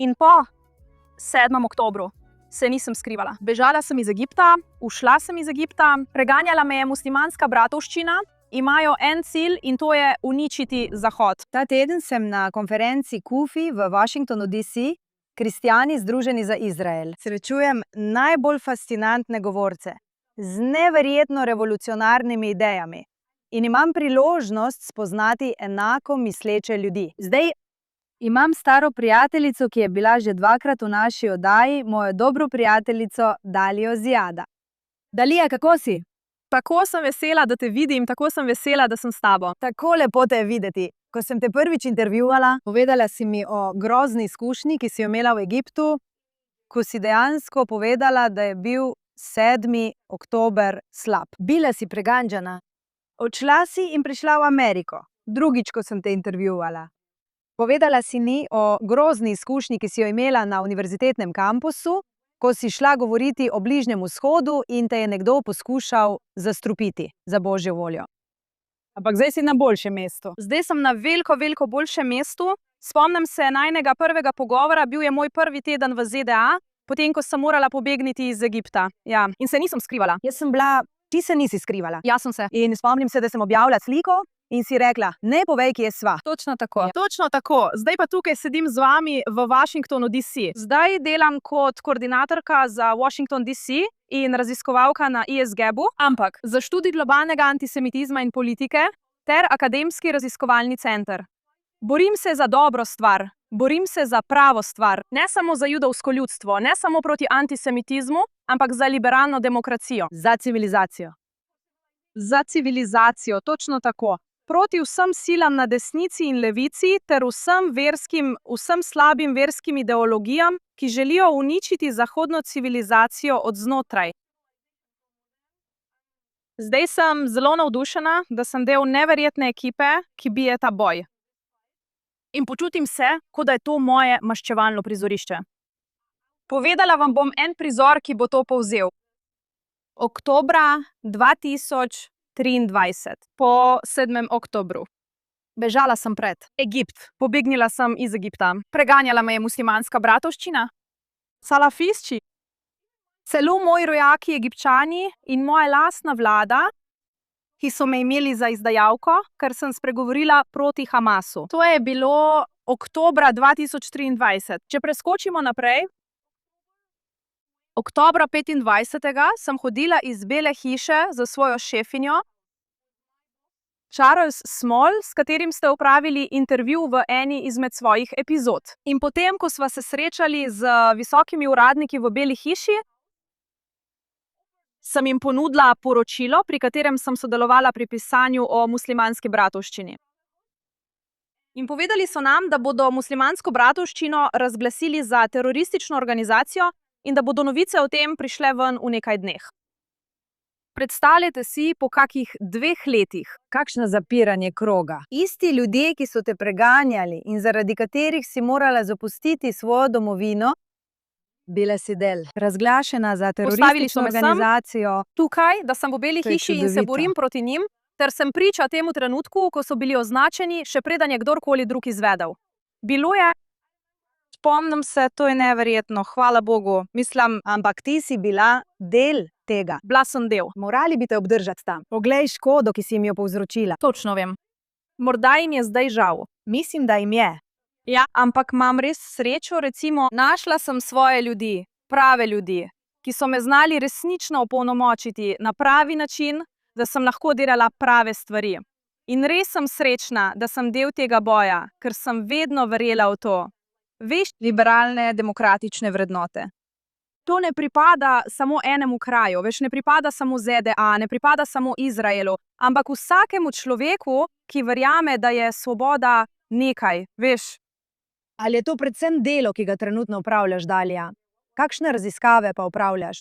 In po 7. oktobru se nisem skrivala. Bežala sem iz Egipta, ušla sem iz Egipta, preganjala me je muslimanska bratovščina, imajo en cilj in to je uničiti Zahod. Ta teden sem na konferenci KUFI v Washingtonu, D.C., Kristjani združeni za Izrael. Srečujem najbolj fascinantne govorce z neverjetno revolucionarnimi idejami in imam priložnost spoznati enako misleče ljudi. Zdaj imam staro prijateljico, ki je bila že 2-krat v naši oddaji, mojo dobro prijateljico Dalijo Zijada. Dalija, kako si? Tako sem vesela, da te vidim, tako sem vesela, da sem s tabo. Tako lepo te je videti. Ko sem te prvič intervjuvala, povedala si mi o grozni izkušnji, ki si jo imela v Egiptu, ko si dejansko povedala, da je bil 7. oktober slab. Bila si preganjana. Odšla si in prišla v Ameriko. Drugič, ko sem te intervjuvala. Povedala si mi o grozni izkušnji, ki si jo imela na univerzitetnem kampusu, ko si šla govoriti o Bližnjem vzhodu in te je nekdo poskušal zastrupiti za Božjo voljo. Ampak zdaj si na boljšem mestu. Zdaj sem na veliko boljšem mestu. Spomnim se najnega prvega pogovora, bil je moj prvi teden v ZDA, potem ko sem morala pobegniti iz Egipta. Ja, in se nisem skrivala. Ti se nisi skrivala. Jaz sem se. In spomnim se, da sem objavila sliko in si rekla, ne povej, kje sva. Točno tako. Točno tako. Zdaj pa tukaj sedim z vami v Washingtonu, D.C. Zdaj delam kot koordinatorka za Washington, D.C. in raziskovalka na ISGAB-u, ampak za študij globalnega antisemitizma in politike ter akademski raziskovalni center. Borim se za dobro stvar, borim se za pravo stvar, ne samo za judovsko ljudstvo, ne samo proti antisemitizmu, ampak za liberalno demokracijo. Za civilizacijo. Za civilizacijo, točno tako. Proti vsem silam na desnici in levici ter vsem slabim verskim ideologijam, ki želijo uničiti zahodno civilizacijo od znotraj. Zdaj sem zelo navdušena, da sem del neverjetne ekipe, ki bije ta boj. In počutim se, kot da je to moje maščevalno prizorišče. Povedala vam bom en prizor, ki bo to povzel. Oktobra 2023, po 7. oktobru. Bežala sem pred Egipt, pobegnila sem iz Egipta. Preganjala me je muslimanska bratovščina, salafisti, celo moji rojaki Egipčani in moja lastna vlada, ki so me imeli za izdajalko, ker sem spregovorila proti Hamasu. To je bilo oktobra 2023. Če preskočimo naprej, oktobra 25. sem hodila iz Bele hiše za svojo šefinjo, Charles Small, s katerim ste opravili intervju v eni izmed svojih epizod. In potem, ko sva se srečali z visokimi uradniki v Beli hiši, sem jim ponudila poročilo, pri katerem sem sodelovala pri pisanju o muslimanski bratovščini. In povedali so nam, da bodo muslimansko bratovščino razglasili za teroristično organizacijo in da bodo novice o tem prišle ven v nekaj dneh. Predstavljajte si, po kakih 2 letih. Kakšno zapiranje kroga. Isti ljudje, ki so te preganjali in zaradi katerih si morala zapustiti svojo domovino, bila si del, razglašena za teroristično organizacijo. Tukaj, da sem v Beli hiši in se borim proti njim, ter sem priča temu trenutku, ko so bili označeni, še preden je kdorkoli drug izvedel. Bilo je, spomnim se, to je neverjetno, hvala Bogu. Ampak ti si bila del tega. Bila sem del. Morali bi te obdržati tam. Poglej škodo, ki si jim jo povzročila. Točno vem. Morda jim je zdaj žal. Mislim, da jim je. Ja, ampak imam res srečo, recimo, našla sem svoje ljudi, prave ljudi, ki so me znali resnično opolnomočiti na pravi način, da sem lahko delala prave stvari. In res sem srečna, da sem del tega boja, ker sem vedno verjela v to. Veš, liberalne, demokratične vrednote. To ne pripada samo enemu kraju, veš, ne pripada samo ZDA, ne pripada samo Izraelu, ampak vsakemu človeku, ki verjame, da je svoboda nekaj, veš. Ali je to predvsem delo, ki ga trenutno opravljaš, Dalija? Kakšne raziskave pa opravljaš?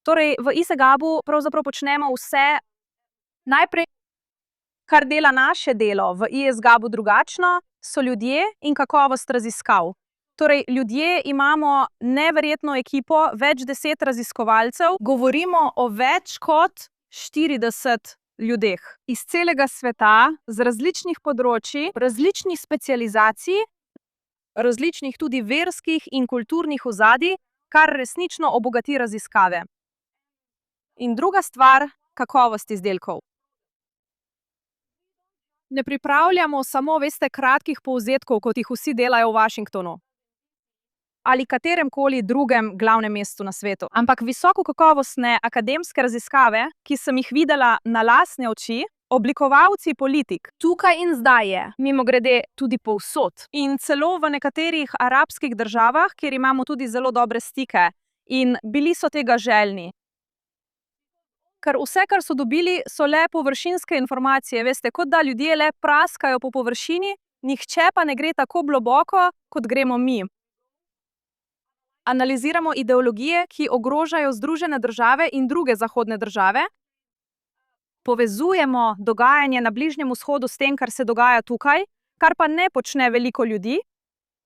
Torej, v ISGAB-u pravzaprav počnemo vse, najprej, kar dela naše delo v ISGAB-u drugačno, so ljudje in kakovost raziskav. Torej, ljudje imamo neverjetno ekipo, več 10 raziskovalcev, govorimo o več kot 40 ljudeh iz celega sveta, z različnih področji, različnih specializacij. različnih tudi verskih in kulturnih ozadij, kar resnično obogati raziskave. In druga stvar, kakovost izdelkov. Ne pripravljamo samo, kratkih povzetkov, kot jih vsi delajo v Washingtonu ali kateremkoli drugem glavnem mestu na svetu, ampak visokokakovostne akademske raziskave, ki sem jih videla na lastne oči, oblikovalci politik, tukaj in zdaj je, mimogrede tudi povsod. In celo v nekaterih arabskih državah, kjer imamo tudi zelo dobre stike, in bili so tega željni. Ker vse, kar so dobili, so le površinske informacije, kot da ljudje le praskajo po površini, nihče pa ne gre tako globoko, kot gremo mi. Analiziramo ideologije, ki ogrožajo Združene države in druge zahodne države. Povezujemo dogajanje na Bližnjem vzhodu s tem, kar se dogaja tukaj, kar pa ne počne veliko ljudi.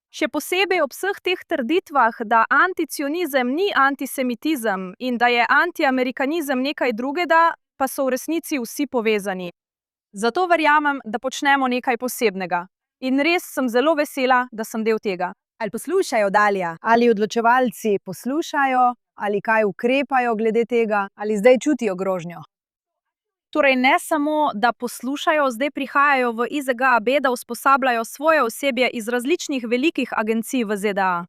Še posebej ob vseh teh trditvah, da anticionizem ni antisemitizem in da je antiamerikanizem nekaj drugega, pa so v resnici vsi povezani. Zato verjamem, da počnemo nekaj posebnega. In res sem zelo vesela, da sem del tega. Ali poslušajo, Dalija? Ali odločevalci poslušajo? Ali kaj ukrepajo glede tega? Ali zdaj čutijo grožnjo? Torej ne samo, da poslušajo, zdaj prihajajo v IZGAB, da usposabljajo svoje osebje iz različnih velikih agencij v ZDA.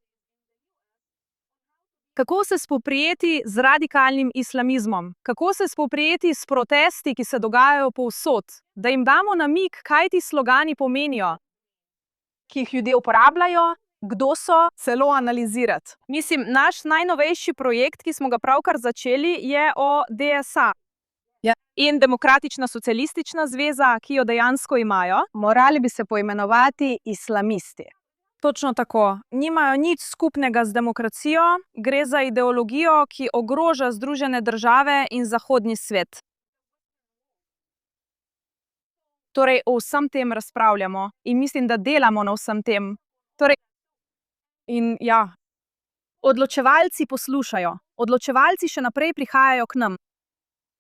Kako se spoprijeti z radikalnim islamizmom? Kako se spoprijeti s protesti, ki se dogajajo povsod? Da jim damo namig, kaj ti slogani pomenijo, ki jih ljudje uporabljajo, kdo so, celo analizirati. Mislim, naš najnovejši projekt, ki smo ga pravkar začeli, je o DSA. Ja. In Demokratična socialistična zveza, ki jo dejansko imajo. Morali bi se poimenovati islamisti. Točno tako. Nimajo nič skupnega z demokracijo, gre za ideologijo, ki ogroža Združene države in zahodni svet. Torej, o vsem tem razpravljamo in mislim, da delamo na vsem tem. Odločevalci poslušajo. Odločevalci še naprej prihajajo k nam.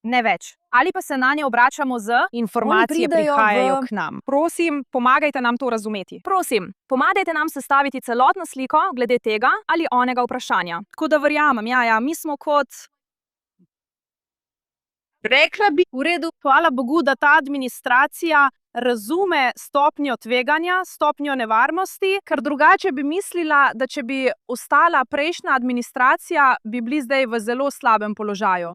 Ne več. Ali pa se nanje obračamo z informacije, prihajajo k nam. Prosim, pomagajte nam to razumeti. Prosim, pomagajte nam sestaviti celotno sliko glede tega ali onega vprašanja. Tako da verjamem, mi smo kot... Rekla bi, v redu, hvala Bogu, da ta administracija razume stopnjo tveganja, stopnjo nevarnosti, ker drugače bi mislila, da če bi ostala prejšnja administracija, bi bili zdaj v zelo slabem položaju.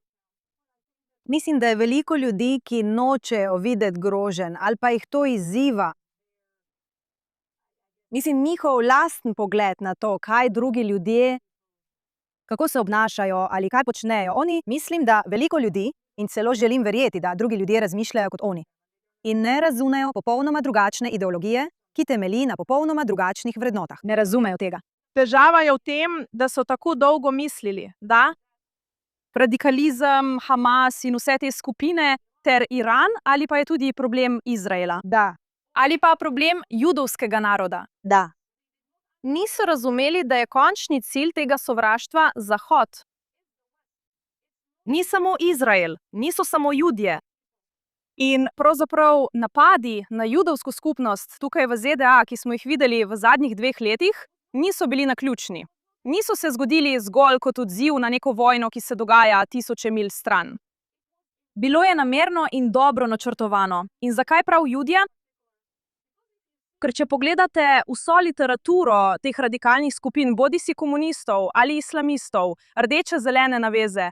Mislim, da je veliko ljudi, ki nočejo videti groženj ali pa jih to izziva. Mislim, njihov lasten pogled na to, kaj drugi ljudje, kako se obnašajo ali kaj počnejo. Mislim, da veliko ljudi, in celo želim verjeti, da drugi ljudje razmišljajo kot oni. In ne razumejo popolnoma drugačne ideologije, ki temelji na popolnoma drugačnih vrednotah. Ne razumejo tega. Težava je v tem, da so tako dolgo mislili, da radikalizem, Hamas in vse te skupine ter Iran, ali pa je tudi problem Izraela. Da. Ali pa problem judovskega naroda. Da. Niso razumeli, da je končni cilj tega sovraštva Zahod. Ni samo Izrael, niso samo Judje. In pravzaprav napadi na judovsko skupnost tukaj v ZDA, ki smo jih videli v zadnjih 2 letih, niso bili naključni. Niso se zgodili zgolj kot odziv na neko vojno, ki se dogaja tisoče milj stran. Bilo je namerno in dobro načrtovano. In zakaj prav Judje? Ker če pogledate vso literaturo teh radikalnih skupin, bodisi komunistov ali islamistov, rdeče-zelene naveze,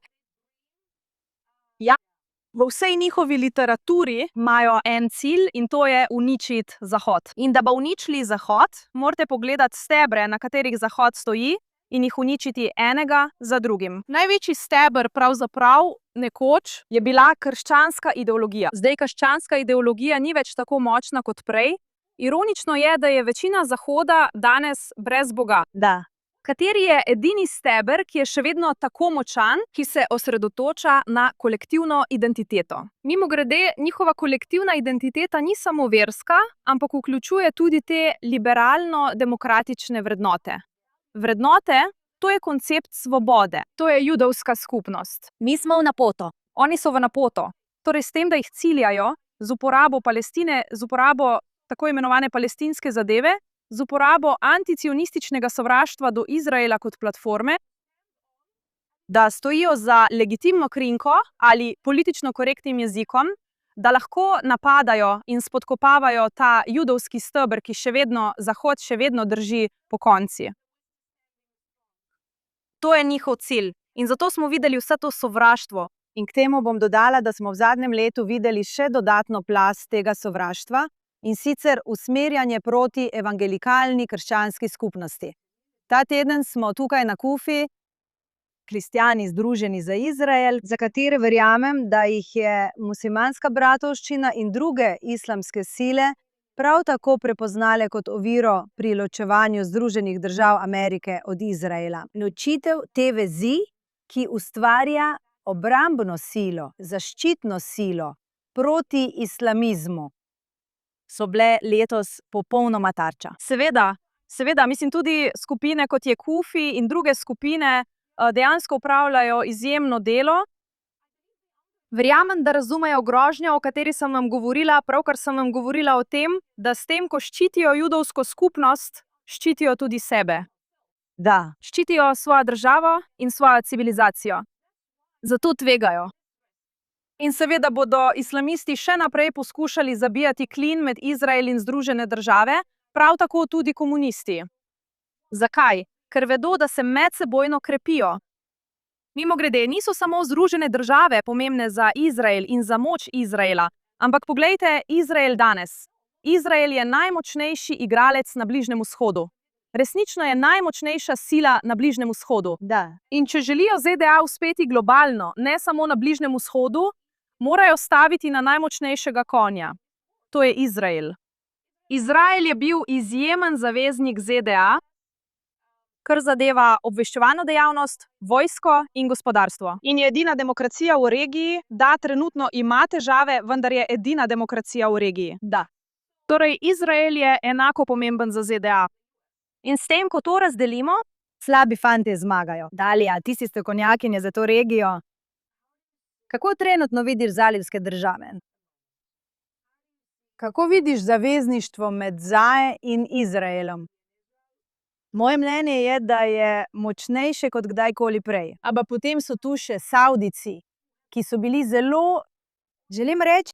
v vsej njihovi literaturi imajo en cilj in to je uničiti Zahod. In da bo uničili Zahod, morate pogledati stebre, na katerih Zahod stoji, in jih uničiti enega za drugim. Največji steber pravzaprav nekoč je bila krščanska ideologija. Zdaj krščanska ideologija ni več tako močna kot prej. Ironično je, da je večina Zahoda danes brez Boga. Da. Kateri je edini steber, ki je še vedno tako močan, ki se osredotoča na kolektivno identiteto. Mimogrede, njihova kolektivna identiteta ni samo verska, ampak vključuje tudi te liberalno-demokratične vrednote. Vrednote, to je koncept svobode. To je judovska skupnost. Mi smo v napoto. Oni so v napoto. Torej s tem, da jih ciljajo z uporabo Palestine, z uporabo tako imenovane palestinske zadeve, z uporabo anticionističnega sovraštva do Izraela kot platforme, da stojijo za legitimno krinko ali politično korektnim jezikom, da lahko napadajo in spodkopavajo ta judovski steber, ki Zahod še vedno drži pokonci. To je njihov cilj in zato smo videli vse to sovraštvo. In k temu bom dodala, da smo v zadnjem letu videli še dodatno plast tega sovraštva, in sicer usmerjanje proti evangelikalni krščanski skupnosti. Ta teden smo tukaj na Kufi, kristjani združeni za Izrael, za katere verjamem, da jih je muslimanska bratovščina in druge islamske sile prav tako prepoznale kot oviro pri ločevanju Združenih držav Amerike od Izraela. Ločitev te vezi, ki ustvarja obrambno silo, zaščitno silo proti islamizmu, so bile letos popolnoma tarča. Seveda, mislim tudi skupine kot je Kufi in druge skupine dejansko opravljajo izjemno delo. Verjamem, da razumejo grožnjo, o kateri sem vam govorila, pravkar sem vam govorila o tem, da s tem, ko ščitijo judovsko skupnost, ščitijo tudi sebe. Da, Ščitijo svojo državo in svojo civilizacijo. Zato tvegajo. In seveda bodo islamisti še naprej poskušali zabijati klin med Izrael in Združene države, prav tako tudi komunisti. Zakaj? Ker vedo, da se medsebojno krepijo. Mimogrede, niso samo Združene države pomembne za Izrael in za moč Izraela, ampak poglejte Izrael danes. Izrael je najmočnejši igralec na Bližnjem vzhodu. Resnično je najmočnejša sila na Bližnjem vzhodu. da. In če želijo ZDA uspeti globalno, ne samo na Bližnjem vzhodu, morajo staviti na najmočnejšega konja. To je Izrael. Izrael je bil izjemen zaveznik ZDA, kar zadeva obveščevalno dejavnost, vojsko in gospodarstvo. In je edina demokracija v regiji, da trenutno ima težave, vendar je edina demokracija v regiji. Da. Torej, Izrael je enako pomemben za ZDA. In s tem, ko to razdelimo, Slabi fantje zmagajo. Dalija, ti si strokovnjakinja za to regijo. Kako trenutno vidiš zalivske države? Kako vidiš zavezništvo med ZAE in Izraelom? Moje mnenje je, da je močnejše kot kdajkoli prej. Ampak potem so tu še Savdijci, ki so bili zelo, želim reči,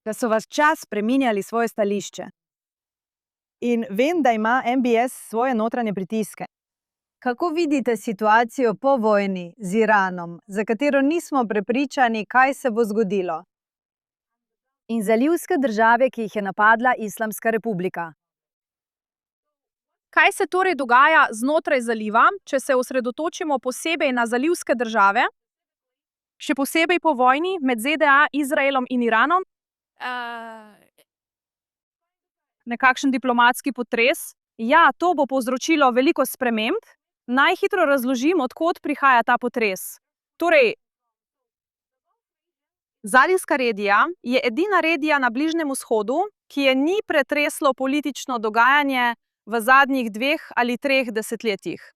da so vas čas spreminjali svoje stališče. In vem, da ima MBS svoje notranje pritiske. Kako vidite situacijo po vojni z Iranom, za katero nismo prepričani, kaj se bo zgodilo? In zalivske države, ki jih je napadla Islamska republika. kaj se torej dogaja znotraj zaliva, če se osredotočimo posebej na zalivske države, še posebej po vojni med ZDA, Izraelom in Iranom? Nekakšen diplomatski potres? Ja, to bo povzročilo veliko sprememb. Naj hitro razložim, od kod prihaja ta potres. Torej, Zalivska regija je edina regija na Bližnjem vzhodu, ki je ni pretreslo politično dogajanje v zadnjih 2 ali 3 desetletjih.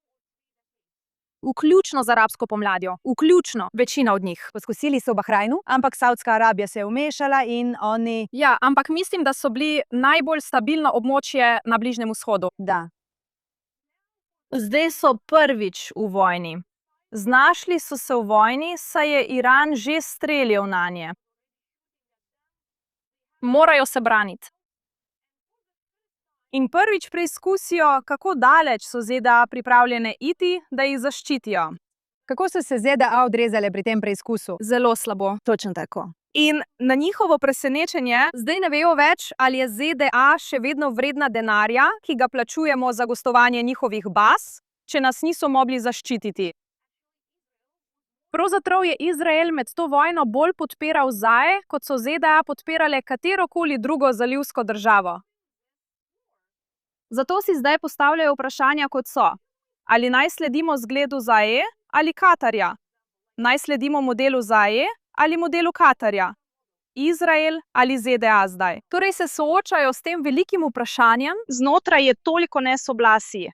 Vključno z arabsko pomladjo, vključno, večina od njih. Poskusili so v Bahrajnu, ampak Saudska Arabija se je vmešala in oni... Ja, ampak mislim, da so bili najbolj stabilno območje na Bližnjem vzhodu. Da. Zdaj so prvič v vojni. Znašli so se v vojni, saj je Iran že streljal nanje. Morajo se braniti. In prvič preizkusijo, kako daleč so ZDA pripravljene iti, da jih zaščitijo. Kako so se ZDA odrezale pri tem preizkusu? Zelo slabo. Točno tako. In na njihovo presenečenje, zdaj ne vejo več, ali je ZDA še vedno vredna denarja, ki ga plačujemo za gostovanje njihovih baz, če nas niso mogli zaščititi. Pravzaprav je Izrael med to vojno bolj podpiral ZAE, kot so ZDA podpirale katerokoli drugo zalivsko državo. Zato si zdaj postavljajo vprašanja, kot so: ali naj sledimo zgledu ZAE ali Katarja? Naj sledimo modelu ZAE ali modelu Katarja? Izrael ali ZDA zdaj? Torej se soočajo s tem velikim vprašanjem, znotraj je toliko nesoglasij.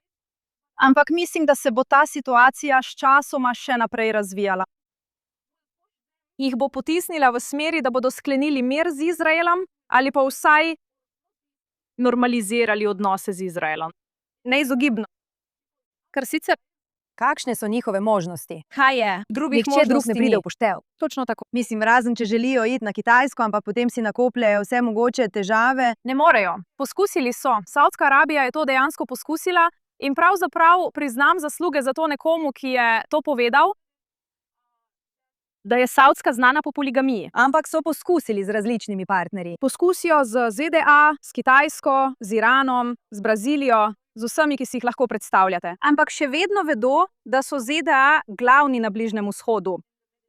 Ampak mislim, da se bo ta situacija sčasoma še naprej razvijala. Jih bo potisnila v smeri, da bodo sklenili mir z Izraelom ali pa vsaj normalizirali odnose z Izraelom. Neizogibno. Ker sicer, Kakšne so njihove možnosti? kaj je, drugih Nihče drug možnosti ne pride ni. v poštev. Točno tako. Mislim, razen če želijo iti na Kitajsko, ampak potem si nakopljejo vse mogoče težave. Ne morejo. Poskusili so. Savdska Arabija je to dejansko poskusila in pravzaprav priznam zasluge za to nekomu, ki je to povedal, da je Savdska znana po poligamiji. Ampak so poskusili z različnimi partnerji. Poskusijo z ZDA, s Kitajsko, z Iranom, z Brazilijo, z vsemi, ki si jih lahko predstavljate. Ampak še vedno vedo, da so ZDA glavni na Bližnjem vzhodu.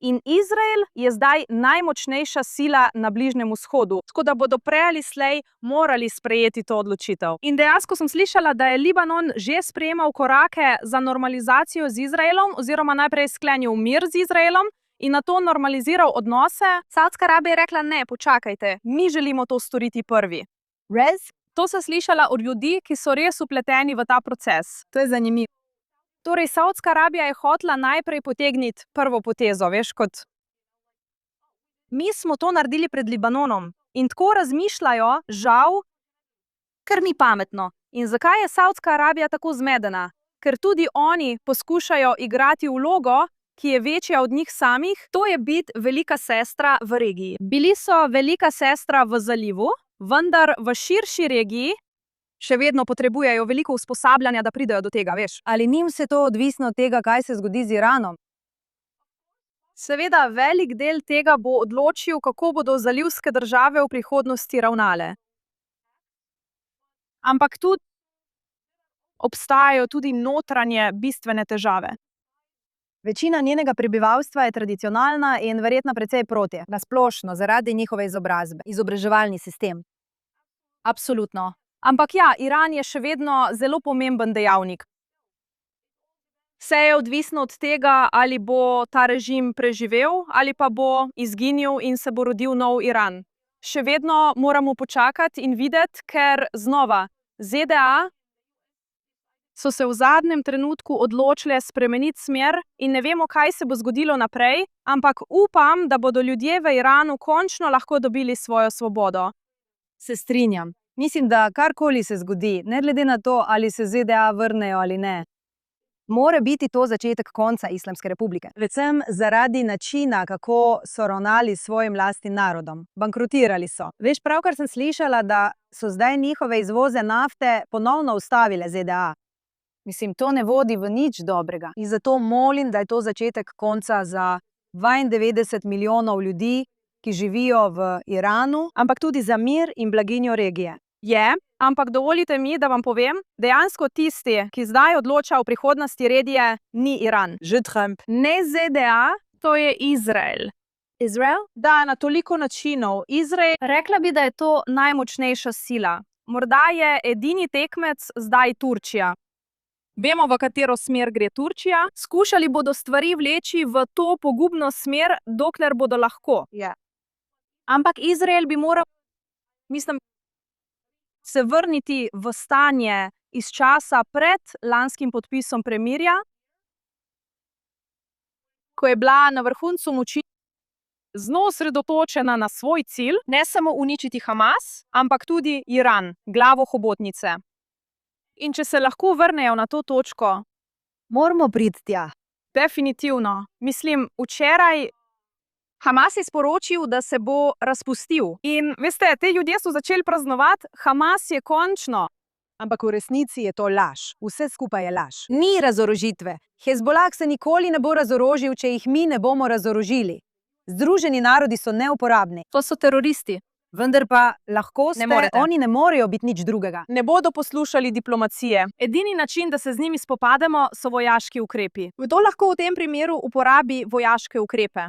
In Izrael je zdaj najmočnejša sila na Bližnjem vzhodu, tako da bodo prej ali slej morali sprejeti to odločitev. In dejansko sem slišala, da je Libanon že sprejemal korake za normalizacijo z Izraelom, oziroma najprej sklenil mir z Izraelom in nato normaliziral odnose. Savdska Arabija je rekla: ne, počakajte, mi želimo to storiti prvi. Res? To sem slišala od ljudi, ki so res vpleteni v ta proces. To je zanimivo. Torej, Savdska Arabija je hotela najprej potegniti prvo potezo, veš, kot mi smo to naredili pred Libanonom in tako razmišljajo, žal, ker ni pametno. In zakaj je Savdska Arabija tako zmedena? Ker tudi oni poskušajo igrati vlogo, ki je večja od njih samih, to je biti velika sestra v regiji. Bili so velika sestra v zalivu, vendar v širši regiji še vedno potrebujejo veliko usposabljanja, da pridejo do tega, veš. Ali ni vse to odvisno od tega, kaj se zgodi z Iranom? Seveda, velik del tega bo odločil, kako bodo zalivske države v prihodnosti ravnale. Ampak tudi obstajajo tudi notranje bistvene težave. Večina njenega prebivalstva je tradicionalna in verjetno precej proti, na splošno, zaradi njihove izobrazbe, izobraževalni sistem. Absolutno. Ampak ja, Iran je še vedno zelo pomemben dejavnik. Vse je odvisno od tega, ali bo ta režim preživel, ali pa bo izginil in se bo rodil nov Iran. Še vedno moramo počakati in videti, ker znova, ZDA so se v zadnjem trenutku odločile spremeniti smer in ne vemo, kaj se bo zgodilo naprej, ampak upam, da bodo ljudje v Iranu končno lahko dobili svojo svobodo. Se strinjam. Mislim, da karkoli se zgodi, ne glede na to, ali se ZDA vrnejo ali ne, mora biti to začetek konca Islamske republike. Predvsem zaradi načina, kako so ravnali s svojim lastnim narodom. Bankrotirali so. Veš, pravkar sem slišala, da so zdaj njihove izvoze nafte ponovno ustavile ZDA. Mislim, to ne vodi v nič dobrega. In zato molim, da je to začetek konca za 92 milijonov ljudi, ki živijo v Iranu, ampak tudi za mir in blaginjo regije. Je, ampak dovolite mi, da vam povem, dejansko tisti, ki zdaj odloča o prihodnosti regije, ni Iran. Že Trump. Ne ZDA, to je Izrael. Izrael? Da, na toliko načinov. Izrael, rekla bi, da je to najmočnejša sila. Morda je edini tekmec zdaj Turčija. Vemo, v katero smer gre Turčija. Skušali bodo stvari vleči v to pogubno smer, dokler bodo lahko. Ja. Ampak Izrael bi moral, mislim, se vrniti v stanje iz časa pred lanskim podpisom premirja, ko je bila na vrhuncu moči zelo osredotočena na svoj cilj, ne samo uničiti Hamas, ampak tudi Iran, glavo hobotnice. In če se lahko vrnejo na to točko, moramo priti tja. Definitivno. Mislim, včeraj Hamas je sporočil, da se bo razpustil. In veste, te ljudje so začeli praznovati, Hamas je končno. Ampak v resnici je to laž. Vse skupaj je laž. Ni razorožitve. Hezbolah se nikoli ne bo razorožil, če jih mi ne bomo razorožili. Združeni narodi so neuporabni. To so teroristi. Vendar pa lahko ste, oni ne morejo biti nič drugega. Ne bodo poslušali diplomacije. Edini način, da se z njimi spopademo, so vojaški ukrepi. Kdo lahko v tem primeru uporabi vojaške ukrepe?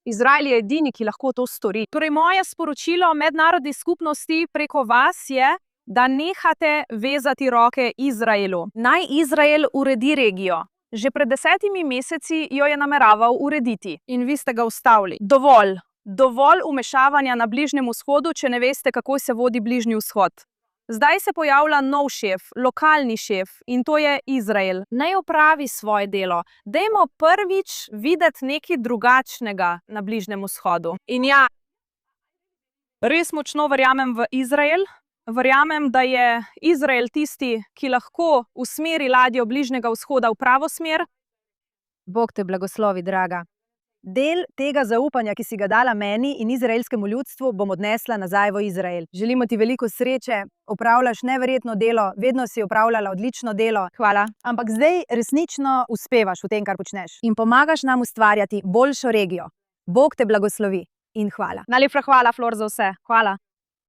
Izrael je edini, ki lahko to stori. Torej, moje sporočilo mednarodni skupnosti preko vas je, da nehate vezati roke Izraelu. Naj Izrael uredi regijo. Že pred 10 meseci jo je nameraval urediti in vi ste ga ustavili. Dovolj. Dovolj vmešavanja na Bližnjem vzhodu, če ne veste, kako se vodi Bližnji vzhod. Zdaj se pojavlja nov šef, lokalni šef, in to je Izrael. Naj opravi svoje delo. Dajmo prvič videti nekaj drugačnega na Bližnjem vzhodu. In ja, res močno verjamem v Izrael, Verjamem, da je Izrael tisti, ki lahko usmeri ladjo Bližnjega vzhoda v pravo smer. Bog te blagoslovi, draga. Del tega zaupanja, ki si ga dala meni in izraelskemu ljudstvu, bom odnesla nazaj v Izrael. Želimo ti veliko sreče, opravljaš neverjetno delo, vedno si opravljala odlično delo. Hvala. Ampak zdaj resnično uspevaš v tem, kar počneš. In pomagaš nam ustvarjati boljšo regijo. Bog te blagoslovi in hvala. Najlepša hvala, Flor, za vse. Hvala.